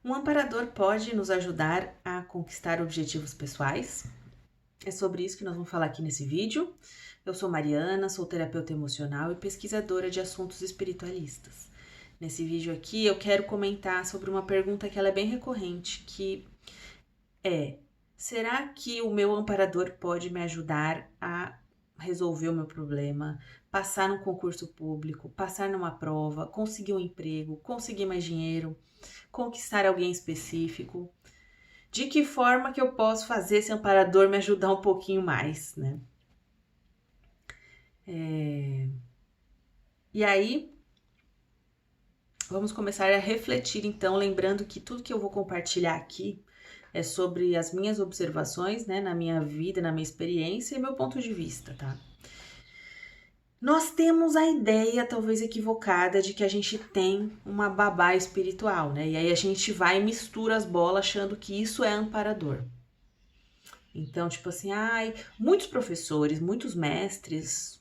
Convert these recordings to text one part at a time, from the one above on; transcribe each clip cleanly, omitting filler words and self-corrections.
Um amparador pode nos ajudar a conquistar objetivos pessoais? É sobre isso que nós vamos falar aqui nesse vídeo. Eu sou Mariana, sou terapeuta emocional e pesquisadora de assuntos espiritualistas. Nesse vídeo aqui eu quero comentar sobre uma pergunta que ela é bem recorrente, que é: será que o meu amparador pode me ajudar a resolver o meu problema, passar num concurso público, passar numa prova, conseguir um emprego, conseguir mais dinheiro, conquistar alguém específico? De que forma que eu posso fazer esse amparador me ajudar um pouquinho mais, né? E aí, vamos começar a refletir então, lembrando que tudo que eu vou compartilhar aqui é sobre as minhas observações, né, na minha vida, na minha experiência e meu ponto de vista, tá? Nós temos a ideia, talvez equivocada, de que a gente tem uma babá espiritual, né? E aí a gente vai e mistura as bolas achando que isso é amparador. Então, tipo assim, muitos professores, muitos mestres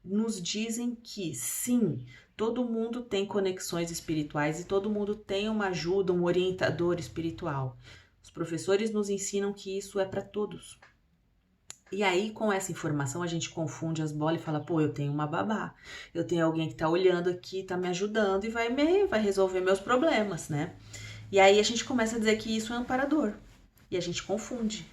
nos dizem que sim, todo mundo tem conexões espirituais e todo mundo tem uma ajuda, um orientador espiritual. Os professores nos ensinam que isso é para todos. E aí, com essa informação, a gente confunde as bolas e fala: pô, eu tenho uma babá, eu tenho alguém que tá olhando aqui, tá me ajudando e vai resolver meus problemas, né? E aí a gente começa a dizer que isso é amparador. E a gente confunde.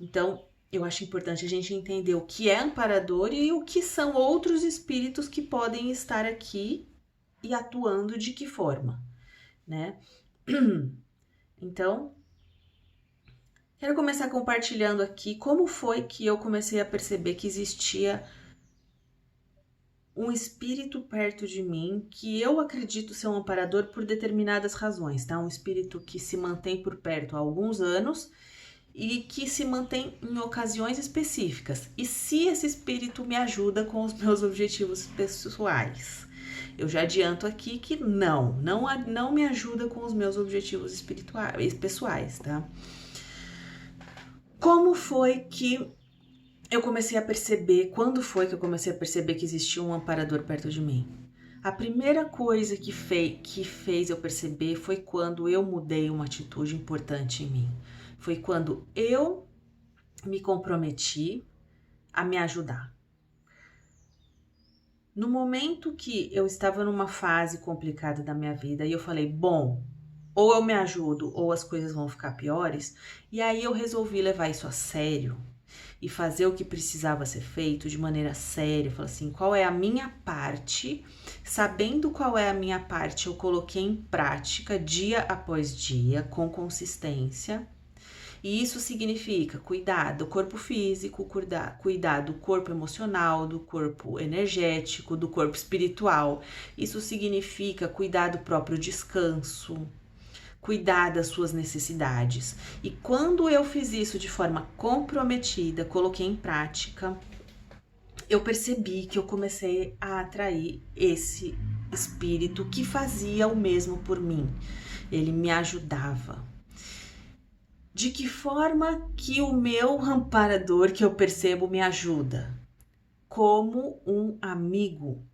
Então, eu acho importante a gente entender o que é amparador e o que são outros espíritos que podem estar aqui e atuando de que forma, né? Então, quero começar compartilhando aqui como foi que eu comecei a perceber que existia um espírito perto de mim que eu acredito ser um amparador por determinadas razões, tá? Um espírito que se mantém por perto há alguns anos e que se mantém em ocasiões específicas. E se esse espírito me ajuda com os meus objetivos pessoais? Eu já adianto aqui que não me ajuda com os meus objetivos espirituais, pessoais, tá? Como foi que eu comecei a perceber, quando foi que eu comecei a perceber que existia um amparador perto de mim? A primeira coisa que fez eu perceber foi quando eu mudei uma atitude importante em mim. Foi quando eu me comprometi a me ajudar. No momento que eu estava numa fase complicada da minha vida e eu falei, bom, ou eu me ajudo ou as coisas vão ficar piores, e aí eu resolvi levar isso a sério e fazer o que precisava ser feito de maneira séria. Falei assim, qual é a minha parte? Sabendo qual é a minha parte, eu coloquei em prática dia após dia, com consistência. E isso significa cuidar do corpo físico, cuidar do corpo emocional, do corpo energético, do corpo espiritual. Isso significa cuidar do próprio descanso, cuidar das suas necessidades. E quando eu fiz isso de forma comprometida, coloquei em prática, eu percebi que eu comecei a atrair esse espírito que fazia o mesmo por mim. Ele me ajudava. De que forma que o meu amparador, que eu percebo, me ajuda? Como um amigo.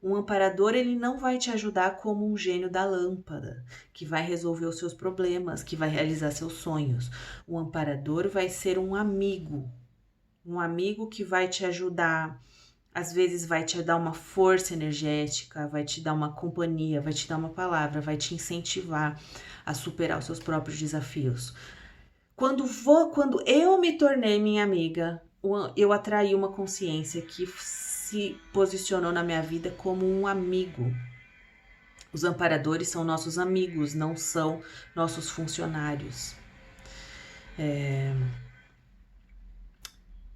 Um amparador, ele não vai te ajudar como um gênio da lâmpada, que vai resolver os seus problemas, que vai realizar seus sonhos. Um amparador vai ser um amigo que vai te ajudar, às vezes vai te dar uma força energética, vai te dar uma companhia, vai te dar uma palavra, vai te incentivar a superar os seus próprios desafios. Quando eu me tornei minha amiga, eu atraí uma consciência que se posicionou na minha vida como um amigo. Os amparadores são nossos amigos, não são nossos funcionários.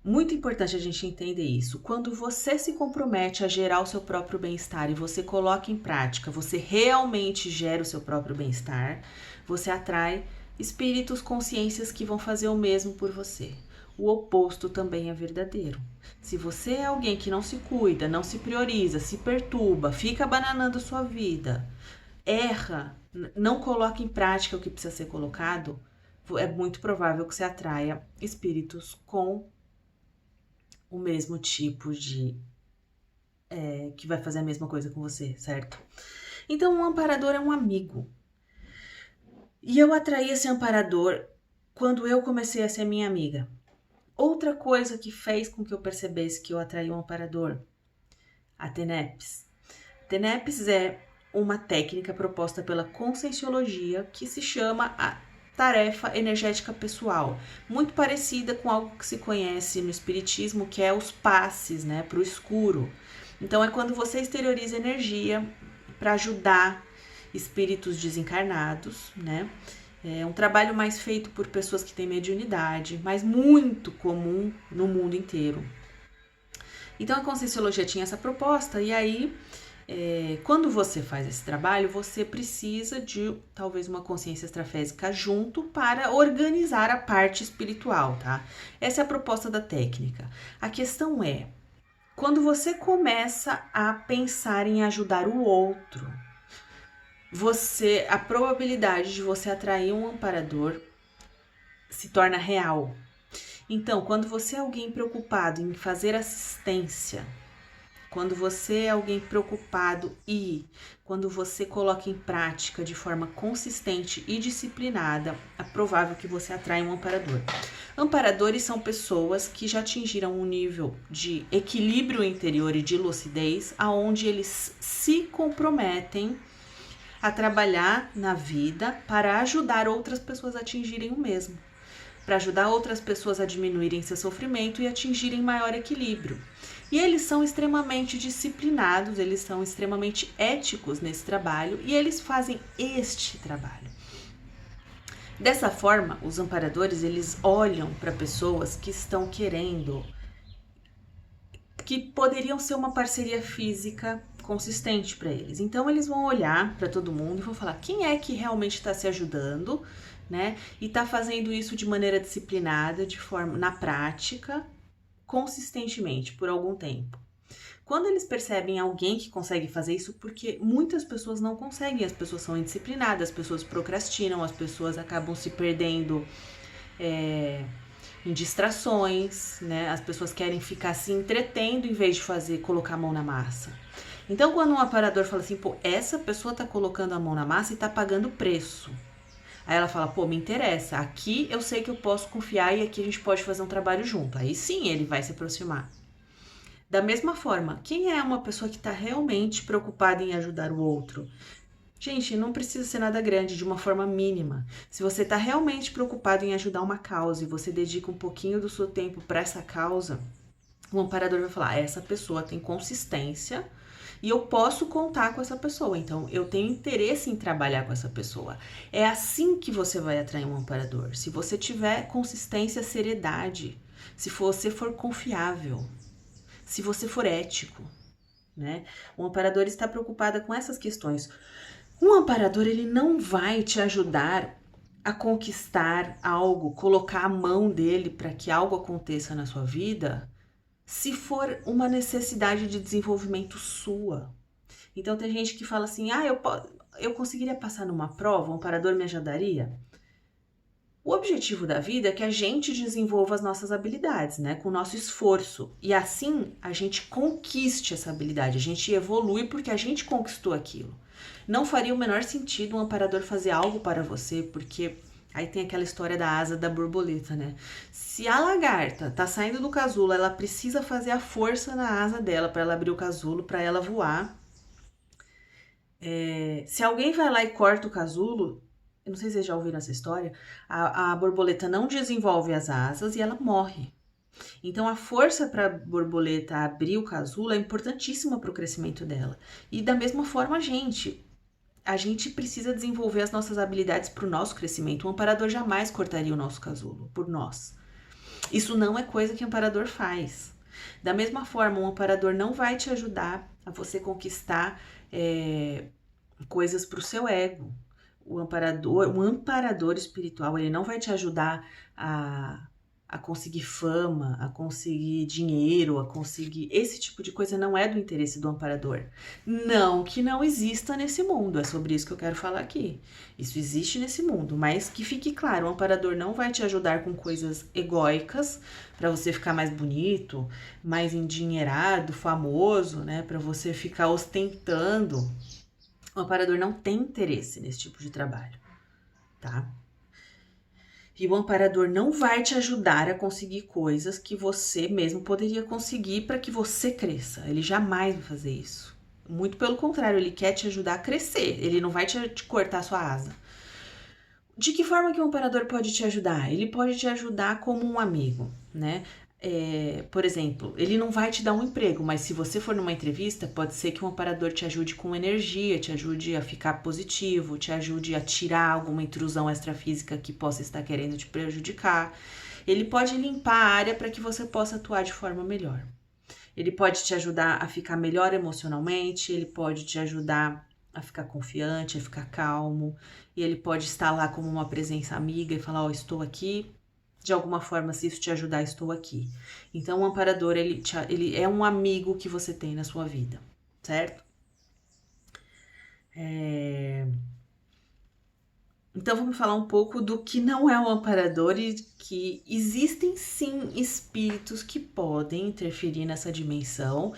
Muito importante a gente entender isso. Quando você se compromete a gerar o seu próprio bem-estar e você coloca em prática, você realmente gera o seu próprio bem-estar, você atrai espíritos, consciências que vão fazer o mesmo por você. O oposto também é verdadeiro. Se você é alguém que não se cuida, não se prioriza, se perturba, fica bananando sua vida, erra, não coloca em prática o que precisa ser colocado, é muito provável que você atraia espíritos com o mesmo tipo de que vai fazer a mesma coisa com você, certo? Então, um amparador é um amigo. E eu atraí esse amparador quando eu comecei a ser minha amiga. Outra coisa que fez com que eu percebesse que eu atraí um amparador, a TENEPS. TENEPS é uma técnica proposta pela Conscienciologia que se chama a tarefa energética pessoal, muito parecida com algo que se conhece no espiritismo, que é os passes, né, para o escuro. Então é quando você exterioriza energia para ajudar espíritos desencarnados, né? É um trabalho mais feito por pessoas que têm mediunidade, mas muito comum no mundo inteiro. Então a Conscienciologia tinha essa proposta, e aí, quando você faz esse trabalho, você precisa de talvez uma consciência extrafísica junto para organizar a parte espiritual, tá? Essa é a proposta da técnica. A questão é, quando você começa a pensar em ajudar o outro, a probabilidade de você atrair um amparador se torna real. Então, quando você é alguém preocupado em fazer assistência, quando você é alguém preocupado e quando você coloca em prática de forma consistente e disciplinada, é provável que você atraia um amparador. Amparadores são pessoas que já atingiram um nível de equilíbrio interior e de lucidez, aonde eles se comprometem a trabalhar na vida para ajudar outras pessoas a atingirem o mesmo, para ajudar outras pessoas a diminuírem seu sofrimento e atingirem maior equilíbrio. E eles são extremamente disciplinados, eles são extremamente éticos nesse trabalho e eles fazem este trabalho. Dessa forma, os amparadores, eles olham para pessoas que estão querendo, que poderiam ser uma parceria física consistente para eles. Então eles vão olhar para todo mundo e vão falar quem é que realmente está se ajudando, né? E está fazendo isso de maneira disciplinada, de forma na prática, consistentemente por algum tempo. Quando eles percebem alguém que consegue fazer isso, porque muitas pessoas não conseguem, as pessoas são indisciplinadas, as pessoas procrastinam, as pessoas acabam se perdendo em distrações, né? As pessoas querem ficar se entretendo em vez de colocar a mão na massa. Então, quando um aparador fala assim, pô, essa pessoa tá colocando a mão na massa e tá pagando preço. Aí ela fala, pô, me interessa, aqui eu sei que eu posso confiar e aqui a gente pode fazer um trabalho junto. Aí sim ele vai se aproximar. Da mesma forma, quem é uma pessoa que está realmente preocupada em ajudar o outro? Gente, não precisa ser nada grande, de uma forma mínima. Se você está realmente preocupado em ajudar uma causa e você dedica um pouquinho do seu tempo para essa causa, o amparador vai falar, essa pessoa tem consistência e eu posso contar com essa pessoa, então eu tenho interesse em trabalhar com essa pessoa. É assim que você vai atrair um amparador, se você tiver consistência, seriedade, se você for confiável, se você for ético, né? O amparador está preocupado com essas questões. Um amparador, ele não vai te ajudar a conquistar algo, colocar a mão dele para que algo aconteça na sua vida, se for uma necessidade de desenvolvimento sua. Então tem gente que fala assim, eu conseguiria passar numa prova, um amparador me ajudaria? O objetivo da vida é que a gente desenvolva as nossas habilidades, né? Com o nosso esforço. E assim a gente conquiste essa habilidade, a gente evolui porque a gente conquistou aquilo. Não faria o menor sentido um amparador fazer algo para você, porque aí tem aquela história da asa da borboleta, né? Se a lagarta tá saindo do casulo, ela precisa fazer a força na asa dela para ela abrir o casulo, para ela voar. Se alguém vai lá e corta o casulo, eu não sei se vocês já ouviram essa história, a borboleta não desenvolve as asas e ela morre. Então a força para a borboleta abrir o casulo é importantíssima para o crescimento dela. E da mesma forma a gente precisa desenvolver as nossas habilidades para o nosso crescimento. O amparador jamais cortaria o nosso casulo por nós. Isso não é coisa que o amparador faz. Da mesma forma, um amparador não vai te ajudar a você conquistar coisas para o seu ego. Um amparador espiritual, ele não vai te ajudar a conseguir fama, a conseguir dinheiro, a conseguir... Esse tipo de coisa não é do interesse do amparador. Não que não exista nesse mundo, é sobre isso que eu quero falar aqui. Isso existe nesse mundo, mas que fique claro, o amparador não vai te ajudar com coisas egóicas, para você ficar mais bonito, mais endinheirado, famoso, né? Para você ficar ostentando. O amparador não tem interesse nesse tipo de trabalho. tá? E o amparador não vai te ajudar a conseguir coisas que você mesmo poderia conseguir para que você cresça. Ele jamais vai fazer isso. Muito pelo contrário, ele quer te ajudar a crescer. Ele não vai te cortar a sua asa. De que forma que o amparador pode te ajudar? Ele pode te ajudar como um amigo, né? Por exemplo, ele não vai te dar um emprego, mas se você for numa entrevista, pode ser que um amparador te ajude com energia, te ajude a ficar positivo, te ajude a tirar alguma intrusão extrafísica que possa estar querendo te prejudicar. Ele pode limpar a área para que você possa atuar de forma melhor. Ele pode te ajudar a ficar melhor emocionalmente, ele pode te ajudar a ficar confiante, a ficar calmo, e ele pode estar lá como uma presença amiga e falar, estou aqui, de alguma forma, se isso te ajudar, estou aqui. Então, o amparador, ele é um amigo que você tem na sua vida, certo? Então, vamos falar um pouco do que não é um amparador e que existem sim espíritos que podem interferir nessa dimensão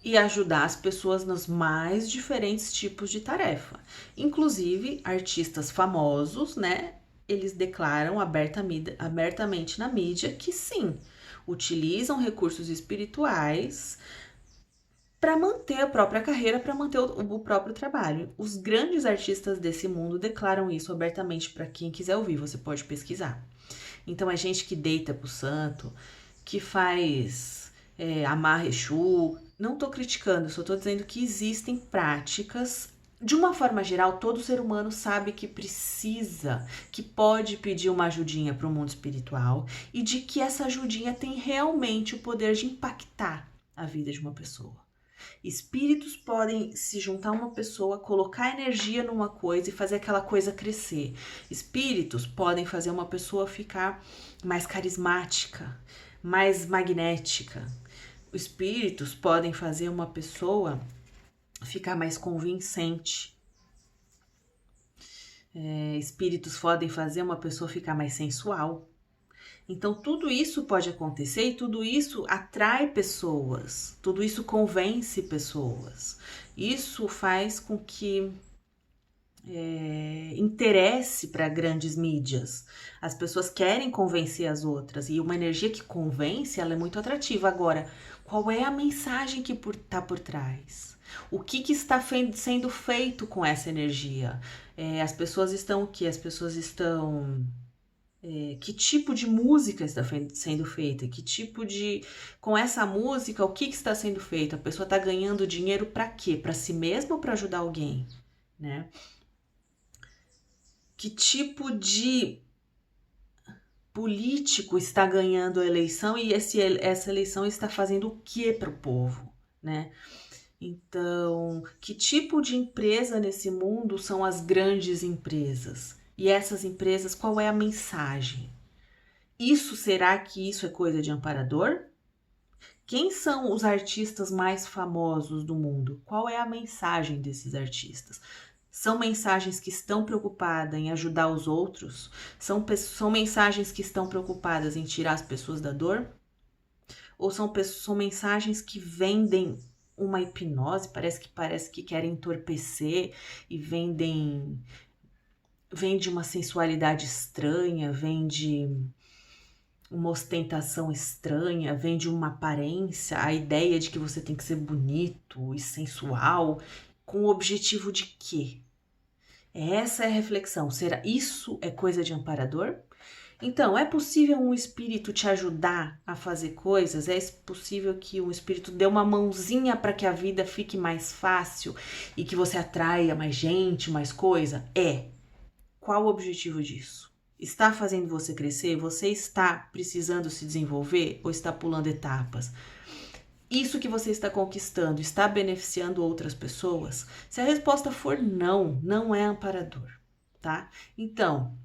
e ajudar as pessoas nos mais diferentes tipos de tarefa. Inclusive, artistas famosos, né? Eles declaram abertamente na mídia que sim, utilizam recursos espirituais para manter a própria carreira, para manter o próprio trabalho. Os grandes artistas desse mundo declaram isso abertamente para quem quiser ouvir, você pode pesquisar. Então é gente que deita pro santo, que faz amarra Exu. Não tô criticando, só tô dizendo que existem práticas. De uma forma geral, todo ser humano sabe que precisa, que pode pedir uma ajudinha para o mundo espiritual e de que essa ajudinha tem realmente o poder de impactar a vida de uma pessoa. Espíritos podem se juntar a uma pessoa, colocar energia numa coisa e fazer aquela coisa crescer. Espíritos podem fazer uma pessoa ficar mais carismática, mais magnética. Espíritos podem fazer uma pessoa ficar mais convincente. Espíritos podem fazer uma pessoa ficar mais sensual. Então, tudo isso pode acontecer e tudo isso atrai pessoas, tudo isso convence pessoas. Isso faz com que interesse para grandes mídias. As pessoas querem convencer as outras e uma energia que convence, ela é muito atrativa. Agora, qual é a mensagem que está por trás? O que está sendo feito com essa energia? As pessoas estão o quê? As pessoas estão... que tipo de música está sendo feita? Que tipo de... Com essa música, o que está sendo feito? A pessoa está ganhando dinheiro para quê? Para si mesma ou para ajudar alguém? Né? Que tipo de político está ganhando a eleição e essa eleição está fazendo o que para o povo? Né? Então, que tipo de empresa nesse mundo são as grandes empresas? E essas empresas, qual é a mensagem? Será que isso é coisa de amparador? Quem são os artistas mais famosos do mundo? Qual é a mensagem desses artistas? São mensagens que estão preocupadas em ajudar os outros? São mensagens que estão preocupadas em tirar as pessoas da dor? Ou são mensagens que vendem uma hipnose? Parece que querem entorpecer e vende uma sensualidade estranha, vende uma ostentação estranha, vende uma aparência, a ideia de que você tem que ser bonito e sensual, com o objetivo de quê? Essa é a reflexão. Será isso é coisa de amparador? Então, é possível um espírito te ajudar a fazer coisas? É possível que um espírito dê uma mãozinha para que a vida fique mais fácil e que você atraia mais gente, mais coisa? Qual o objetivo disso? Está fazendo você crescer? Você está precisando se desenvolver ou está pulando etapas? Isso que você está conquistando está beneficiando outras pessoas? Se a resposta for não, não é amparador, tá? Então,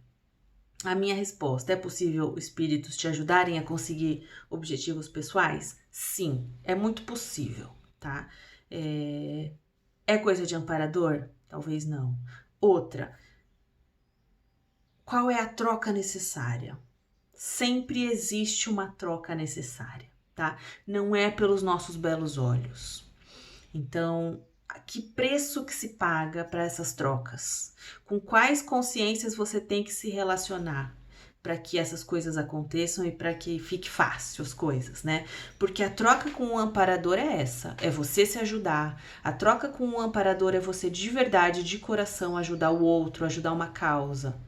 a minha resposta: é possível espíritos te ajudarem a conseguir objetivos pessoais? Sim, é muito possível, tá? É coisa de amparador? Talvez não. Outra, qual é a troca necessária? Sempre existe uma troca necessária, tá? Não é pelos nossos belos olhos. Então, Que preço que se paga para essas trocas? Com quais consciências você tem que se relacionar para que essas coisas aconteçam e para que fique fácil as coisas, né? Porque a troca com o amparador é essa, é você se ajudar. A troca com o amparador é você de verdade, de coração, ajudar o outro, ajudar uma causa,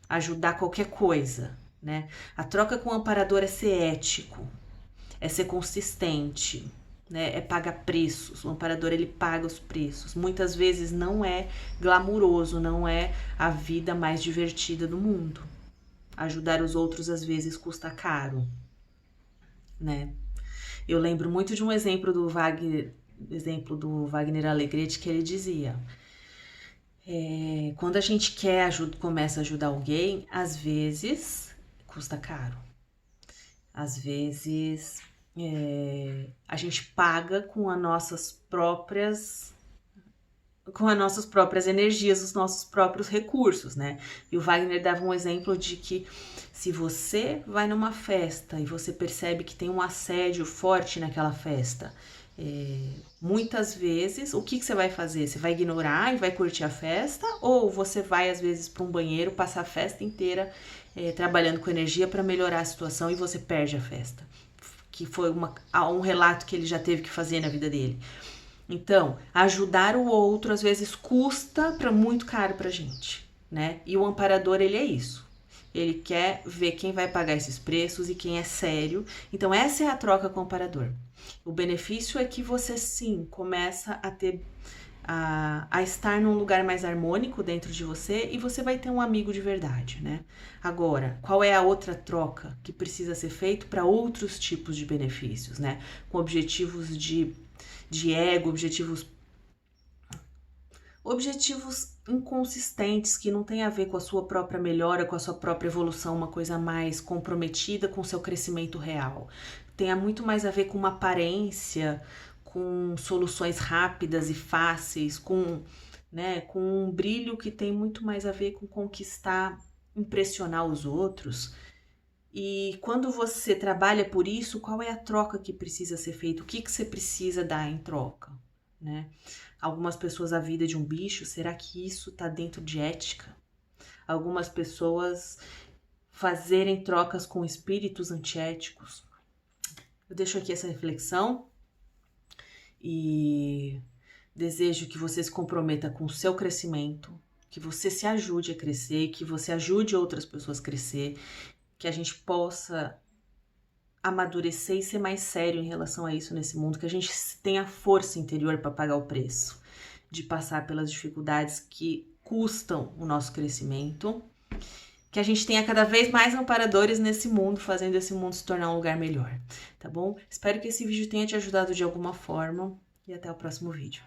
ajudar qualquer coisa, né? A troca com o amparador é ser ético, é ser consistente, né? É pagar preços. O amparador, ele paga os preços. Muitas vezes não é glamuroso, não é a vida mais divertida do mundo. Ajudar os outros às vezes custa caro, né? Eu lembro muito de um exemplo do Wagner Alegretti, que ele dizia: quando a gente começa a ajudar alguém, às vezes custa caro. Às vezes a gente paga com as nossas próprias energias, os nossos próprios recursos, né? E o Wagner dava um exemplo de que se você vai numa festa e você percebe que tem um assédio forte naquela festa, muitas vezes, o que você vai fazer? Você vai ignorar e vai curtir a festa? Ou você vai, às vezes, para um banheiro, passar a festa inteira trabalhando com energia para melhorar a situação e você perde a festa? Que foi um relato que ele já teve que fazer na vida dele. Então, ajudar o outro às vezes custa muito caro pra gente, né? E o amparador, ele é isso. Ele quer ver quem vai pagar esses preços e quem é sério. Então, essa é a troca com o amparador. O benefício é que você, sim, começa a estar num lugar mais harmônico dentro de você e você vai ter um amigo de verdade, né? Agora, qual é a outra troca que precisa ser feito para outros tipos de benefícios, né? Com objetivos de ego, objetivos inconsistentes que não tem a ver com a sua própria melhora, com a sua própria evolução, uma coisa mais comprometida com o seu crescimento real. Tem muito mais a ver com uma aparência, com soluções rápidas e fáceis, com um brilho que tem muito mais a ver com conquistar, impressionar os outros. E quando você trabalha por isso, qual é a troca que precisa ser feita? O que você precisa dar em troca, né? Algumas pessoas, a vida de um bicho, será que isso está dentro de ética? Algumas pessoas fazerem trocas com espíritos antiéticos. Eu deixo aqui essa reflexão e desejo que você se comprometa com o seu crescimento, que você se ajude a crescer, que você ajude outras pessoas a crescer, que a gente possa amadurecer e ser mais sério em relação a isso nesse mundo, que a gente tenha força interior para pagar o preço de passar pelas dificuldades que custam o nosso crescimento, que a gente tenha cada vez mais amparadores nesse mundo, fazendo esse mundo se tornar um lugar melhor, tá bom? Espero que esse vídeo tenha te ajudado de alguma forma e até o próximo vídeo.